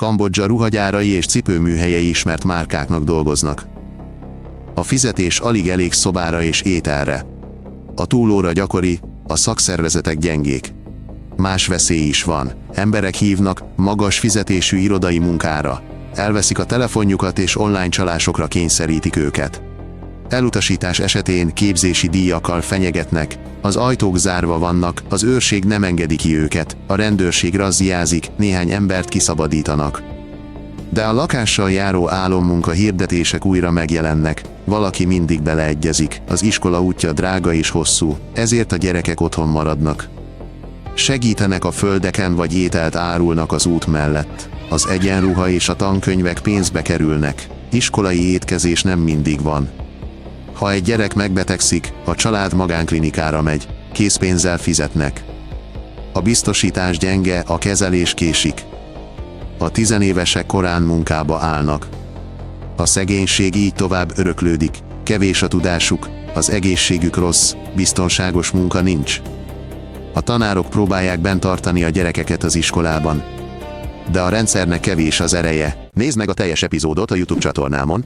Kambodzsa ruhagyárai és cipőműhelyei ismert márkáknak dolgoznak. A fizetés alig elég szobára és ételre. A túlóra gyakori, a szakszervezetek gyengék. Más veszély is van. Emberek hívnak magas fizetésű irodai munkára. Elveszik a telefonjukat és online csalásokra kényszerítik őket. Elutasítás esetén képzési díjakkal fenyegetnek, az ajtók zárva vannak, az őrség nem engedi ki őket, a rendőrség razziázik, néhány embert kiszabadítanak. De a lakással járó álommunka hirdetések újra megjelennek, valaki mindig beleegyezik, az iskola útja drága és hosszú, ezért a gyerekek otthon maradnak. Segítenek a földeken vagy ételt árulnak az út mellett. Az egyenruha és a tankönyvek pénzbe kerülnek, iskolai étkezés nem mindig van. Ha egy gyerek megbetegszik, a család magánklinikára megy, készpénzzel fizetnek. A biztosítás gyenge, a kezelés késik. A tizenévesek korán munkába állnak. A szegénység így tovább öröklődik, kevés a tudásuk, az egészségük rossz, biztonságos munka nincs. A tanárok próbálják bent tartani a gyerekeket az iskolában. De a rendszernek kevés az ereje. Nézd meg a teljes epizódot a YouTube csatornámon.